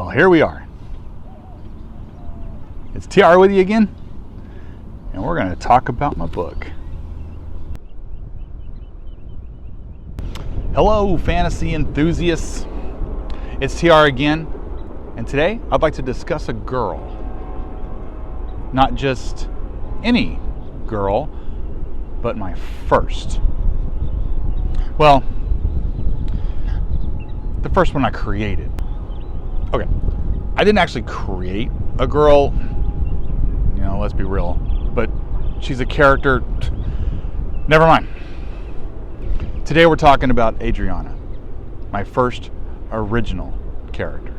Well, here we are. It's TR with you again, and we're going to talk about my book. Hello, fantasy enthusiasts. It's TR again, and today I'd like to discuss a girl. Not just any girl, but my first. Well, the first one I created. Okay, I didn't actually create a girl, let's be real, but she's a character. Never mind. Today we're talking about Adrianna, my first original character.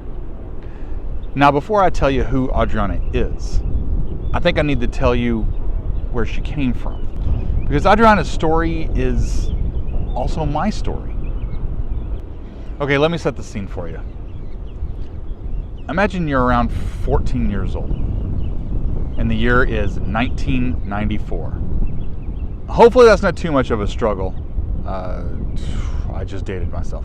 Now, before I tell you who Adrianna is, I think I need to tell you where she came from. Because Adrianna's story is also my story. Okay, let me set the scene for you. Imagine you're around 14 years old, and the year is 1994. Hopefully that's not too much of a struggle. I just dated myself.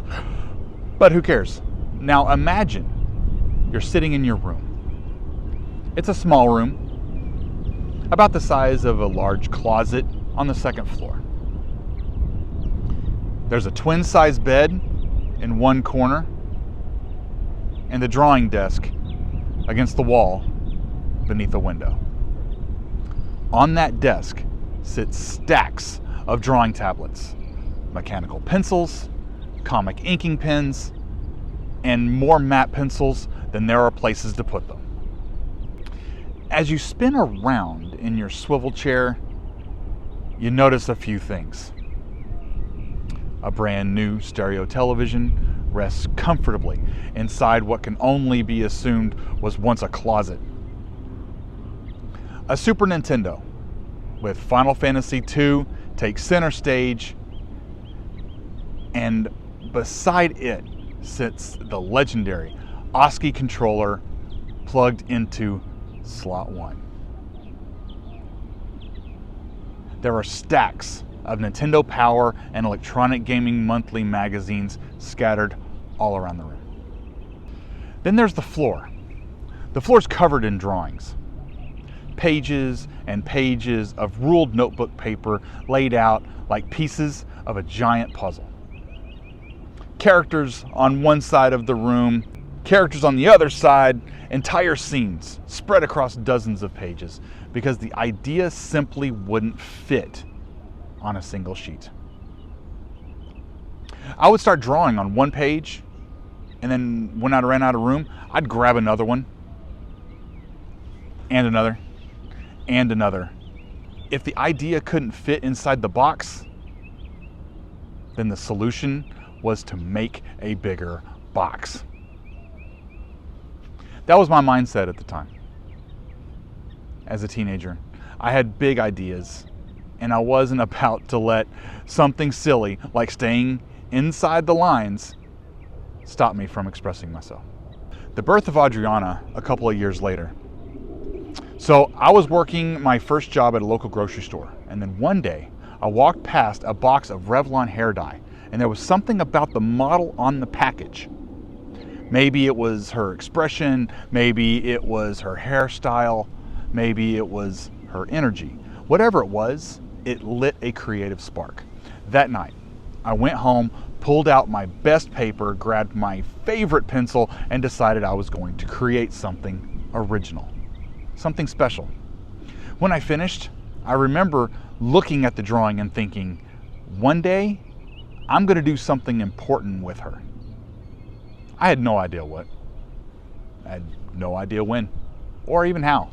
But who cares? Now imagine you're sitting in your room. It's a small room, about the size of a large closet on the second floor. There's a twin-size bed in one corner, and the drawing desk against the wall beneath the window. On that desk sit stacks of drawing tablets, mechanical pencils, comic inking pens, and more matte pencils than there are places to put them. As you spin around in your swivel chair, you notice a few things. A brand new stereo television rests comfortably inside what can only be assumed was once a closet. A Super Nintendo with Final Fantasy II takes center stage, and beside it sits the legendary ASCII controller plugged into slot 1. There are stacks of Nintendo Power and Electronic Gaming Monthly magazines scattered all around the room. Then there's the floor. The floor's covered in drawings. Pages and pages of ruled notebook paper laid out like pieces of a giant puzzle. Characters on one side of the room, characters on the other side, entire scenes spread across dozens of pages because the idea simply wouldn't fit on a single sheet. I would start drawing on one page, and then when I ran out of room, I'd grab another one, and another, and another. If the idea couldn't fit inside the box, then the solution was to make a bigger box. That was my mindset at the time. As a teenager, I had big ideas, and I wasn't about to let something silly like staying inside the lines stop me from expressing myself. The birth of Adrianna a couple of years later. So I was working my first job at a local grocery store, and then one day I walked past a box of Revlon hair dye, and there was something about the model on the package. Maybe it was her expression, maybe it was her hairstyle, maybe it was her energy. Whatever it was, it lit a creative spark. That night, I went home, pulled out my best paper, grabbed my favorite pencil, and decided I was going to create something original, something special. When I finished, I remember looking at the drawing and thinking, one day, I'm going to do something important with her. I had no idea what. I had no idea when, or even how.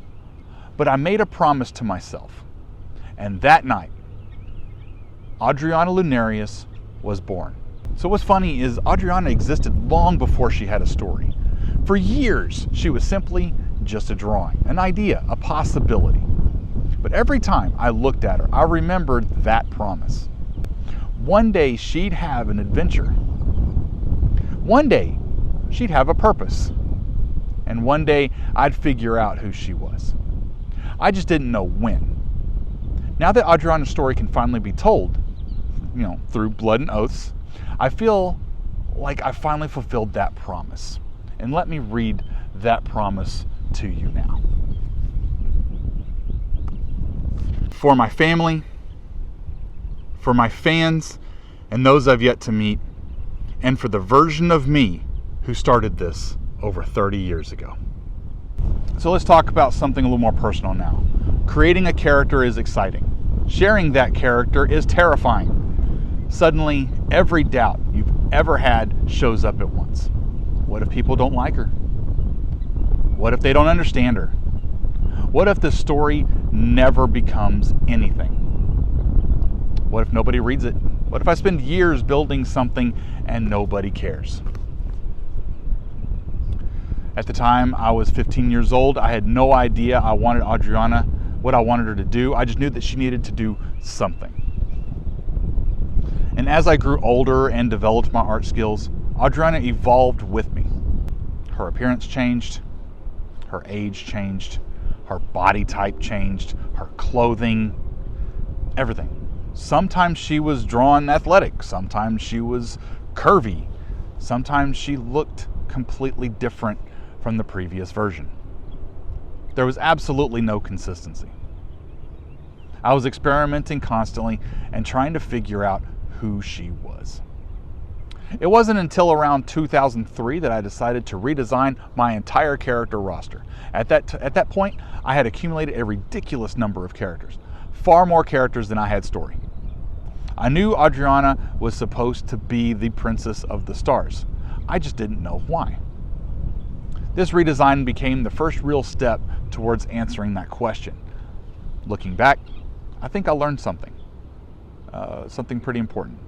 But I made a promise to myself. And that night, Adrianna Lunarius was born. So what's funny is Adrianna existed long before she had a story. For years, she was simply just a drawing, an idea, a possibility. But every time I looked at her, I remembered that promise. One day she'd have an adventure. One day she'd have a purpose. And one day I'd figure out who she was. I just didn't know when. Now that Adrianna's story can finally be told, through blood and oaths, I feel like I finally fulfilled that promise. And let me read that promise to you now. For my family, for my fans, and those I've yet to meet, and for the version of me who started this over 30 years ago. So let's talk about something a little more personal now. Creating a character is exciting. Sharing that character is terrifying. Suddenly, every doubt you've ever had shows up at once. What if people don't like her? What if they don't understand her? What if the story never becomes anything? What if nobody reads it? What if I spend years building something and nobody cares? At the time, I was 15 years old. I had no idea I wanted Adrianna, what I wanted her to do. I just knew that she needed to do something. And as I grew older and developed my art skills, Adrianna evolved with me. Her appearance changed, her age changed, her body type changed, her clothing, everything. Sometimes she was drawn athletic, sometimes she was curvy, sometimes she looked completely different from the previous version. There was absolutely no consistency. I was experimenting constantly and trying to figure out who she was. It wasn't until around 2003 that I decided to redesign my entire character roster. At that point, I had accumulated a ridiculous number of characters, far more characters than I had story. I knew Adrianna was supposed to be the princess of the stars. I just didn't know why. This redesign became the first real step towards answering that question. Looking back, I think I learned something pretty important.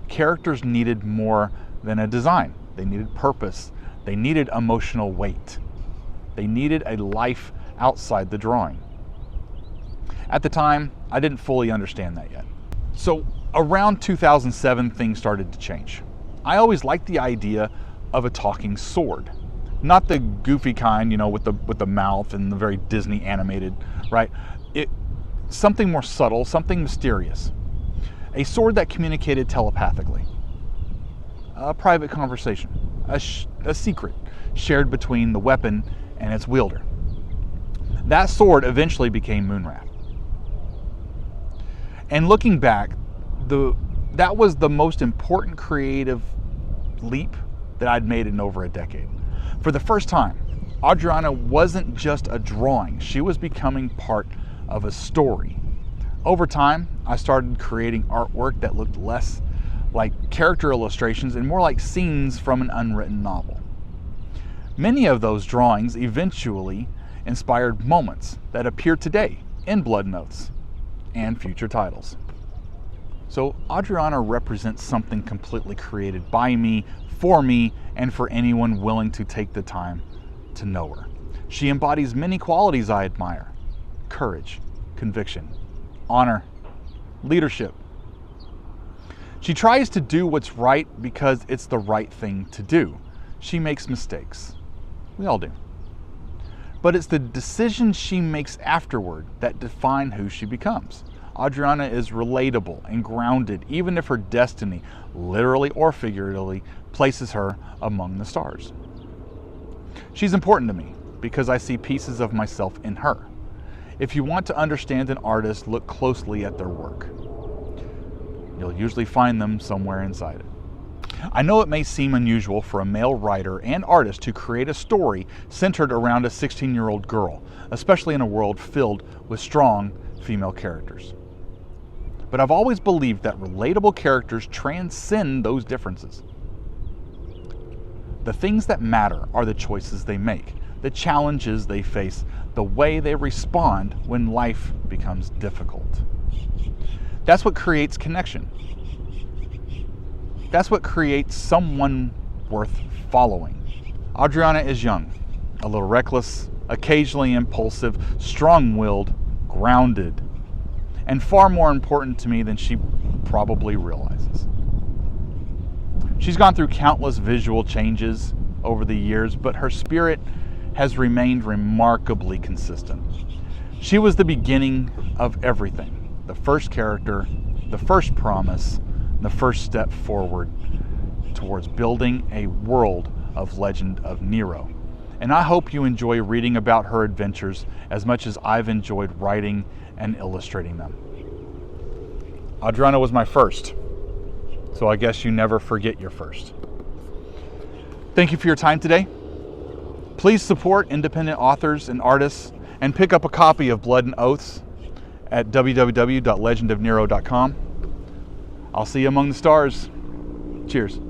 Characters needed more than a design. They needed purpose. They needed emotional weight. They needed a life outside the drawing. At the time, I didn't fully understand that yet. So around 2007, things started to change. I always liked the idea of a talking sword. Not the goofy kind, with the mouth and the very Disney animated, right? Something more subtle, something mysterious. A sword that communicated telepathically. A private conversation, a secret shared between the weapon and its wielder. That sword eventually became Moonwrath. And looking back, that was the most important creative leap that I'd made in over a decade. For the first time, Adrianna wasn't just a drawing. She was becoming part of a story. Over time, I started creating artwork that looked less like character illustrations and more like scenes from an unwritten novel. Many of those drawings eventually inspired moments that appear today in Blood Notes and future titles. So Adrianna represents something completely created by me, and for anyone willing to take the time to know her. She embodies many qualities I admire: courage, conviction, honor, leadership. She tries to do what's right because it's the right thing to do. She makes mistakes. We all do. But it's the decisions she makes afterward that define who she becomes. Adrianna is relatable and grounded, even if her destiny, literally or figuratively, places her among the stars. She's important to me because I see pieces of myself in her. If you want to understand an artist, look closely at their work. You'll usually find them somewhere inside it. I know it may seem unusual for a male writer and artist to create a story centered around a 16-year-old girl, especially in a world filled with strong female characters. But I've always believed that relatable characters transcend those differences. The things that matter are the choices they make, the challenges they face, the way they respond when life becomes difficult. That's what creates connection. That's what creates someone worth following. Adrianna is young, a little reckless, occasionally impulsive, strong-willed, grounded, and far more important to me than she probably realizes. She's gone through countless visual changes over the years, but her spirit has remained remarkably consistent. She was the beginning of everything. The first character, the first promise, the first step forward towards building a world of Legend of Nero. and I hope you enjoy reading about her adventures as much as I've enjoyed writing and illustrating them. Adrianna was my first, so I guess you never forget your first. Thank you for your time today. Please support independent authors and artists and pick up a copy of Blood and Oaths at www.legendofnero.com. I'll see you among the stars. Cheers.